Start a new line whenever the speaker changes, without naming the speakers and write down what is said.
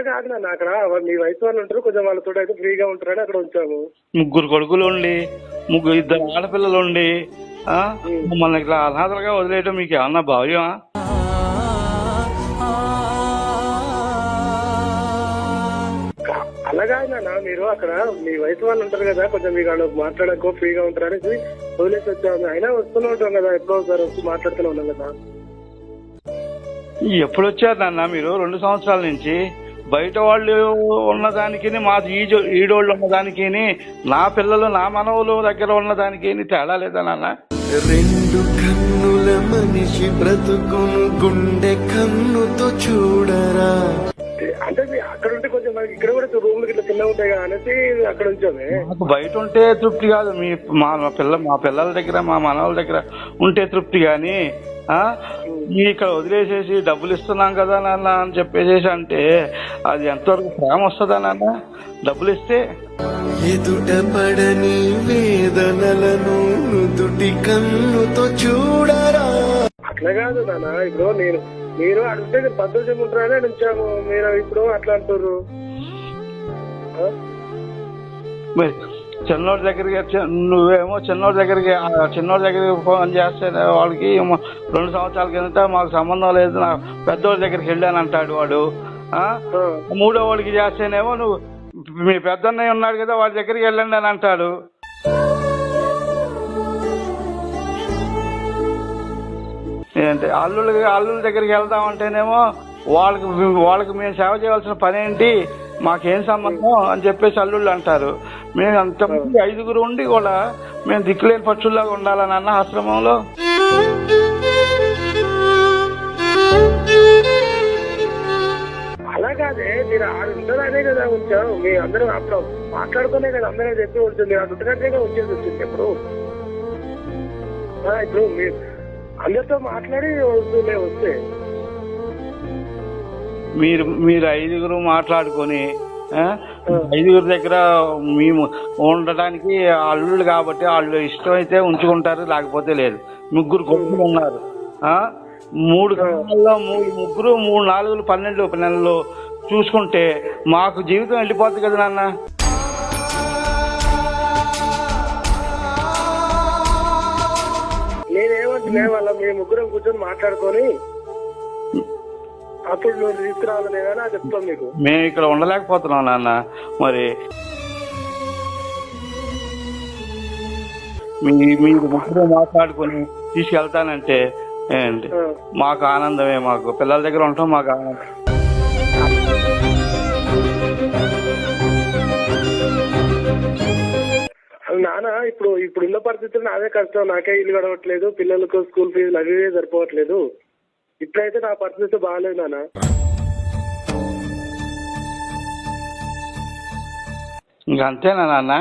కాదు నాన్న, అక్కడ మీ వయసు వాళ్ళు ఉంటారు, కొంచెం వాళ్ళతో అయితే ఫ్రీగా ఉంటారని అక్కడ ఉంచాము.
3 కొడుకులు ఉండి 2 ఆడపిల్లలు ఉండి మమ్మల్ని ఇట్లా అనాథలుగా వదిలేయటం మీకు ఏమన్నా భావ్యమా?
అలాగా నాన్న, మీరు అక్కడ మీ వయసు వాళ్ళు ఉంటారు కదా, కొంచెం మీకు వాళ్ళు మాట్లాడకో ఫ్రీగా ఉంటారు అనేసి వదిలేసి వచ్చాము. అయినా వస్తూనే ఉంటాం కదా, ఎప్పుడో ఒకసారి వచ్చి మాట్లాడుతూనే ఉన్నాం కదా.
ఎప్పుడు వచ్చారు నాన్న మీరు? 2 సంవత్సరాల నుంచి బయట వాళ్ళు ఉన్నదానికి మా ఈడోళ్ళు ఉన్నదానికి నా పిల్లలు నా మనవులు దగ్గర ఉన్నదానికి తేడా లేదా నాన్న?
2 కన్నుల మనిషి బ్రతుకును గుండె కన్నుతో చూడరా.
అంటే అక్కడ ఉంటే కొంచెం మనకి ఇక్కడ కూడా రూమ్లు ఇట్లా చిన్నగా ఉంటాయి కదా అనేసి అక్కడ ఉంచామే.
మాకు బయట ఉంటే తృప్తి కాదు, మా పిల్లల దగ్గర మా మనవాళ్ళ దగ్గర ఉంటే తృప్తి. కానీ ఇక్కడ వదిలేసేసి డబ్బులు ఇస్తున్నాం కదా నాన్న అని చెప్పేసేసి అంటే అది ఎంతవరకు ప్రేమ వస్తుందా నాన్న? డబ్బులు ఇస్తే
ఎదుట పడని వేదనలను నుదుటి కన్నుతో చూడరా.
అట్లా కాదు నాన్న, ఇప్పుడు మీరు అడిగితే సంతోషంగా ఉంటారని ఉంచాము, మీరు ఇప్పుడు అట్లా అంటారు.
చిన్నోడి దగ్గరికి నువ్వేమో చిన్నోడి దగ్గరికి ఫోన్ చేస్తే వాడికి 2 సంవత్సరాల కిందట మాకు సంబంధం లేదు, నా పెద్దోడి దగ్గరికి వెళ్ళాను అంటాడు వాడు. 3వ వాడికి చేస్తేనేమో నువ్వు మీ పెద్దన్నయ్య ఉన్నాడు కదా వాడి దగ్గరికి వెళ్ళండి అని అంటాడు. ఏంటి అల్లుళ్ళ దగ్గరికి వెళ్దామంటేనేమో వాళ్ళకి మేము సేవ చేయవలసిన పని ఏంటి, మాకేం సంబంధం అని చెప్పేసి అల్లుళ్ళు అంటారు. మేము అంతమంది 5గురు ఉండి కూడా మేము దిక్కులేని పక్షుల్లాగా ఉండాలని అన్న ఆశ్రమంలో.
అలా కాదే, మీరు ఆడు ఉంటుందనే కదా ఉంచాం. మీ అందరూ అప్పుడు మాట్లాడుకునే కదా అందరూ చెప్పి ఉంటుంది, ఆడు ఉంటున్నట్టే వచ్చేసి వచ్చింది. ఇప్పుడు మీరు అందరితో మాట్లాడి వస్తే
మీరు 5గురు మాట్లాడుకొని 5గురు దగ్గర మేము ఉండటానికి అల్లుళ్ళు కాబట్టి వాళ్ళు ఇష్టమైతే ఉంచుకుంటారు, లేకపోతే లేదు. 3 కొడుకులు ఉన్నారు, 3 సంవత్సరాల్లో 3 4 12 నెలలు చూసుకుంటే మాకు జీవితం వెళ్ళిపోతుంది కదా నాన్న.
నేనేమంటున్నా, వాళ్ళ మీ 3 కూర్చొని మాట్లాడుకొని అప్పుడు నువ్వు తీసుకురావాలి కానీ అది చెప్తాం మీకు.
మేము ఇక్కడ ఉండలేకపోతున్నాం నాన్న. మరి మీరు 3 మాట్లాడుకొని తీసుకెళ్తానంటే ఏంటి మాకు ఆనందమే. మాకు పిల్లల దగ్గర ఉంటాం, మాకు ఆనందం.
నాన్న ఇప్పుడున్న పరిస్థితులు నాదే కష్టం, నాకే ఇల్లు గడవట్లేదు, పిల్లలకు స్కూల్ ఫీజులు అవి సరిపోవట్లేదు. ఇప్పుడైతే నా పరిస్థితి బాగాలేదు నాన్న.
ఇంక అంతేనా నాన్న?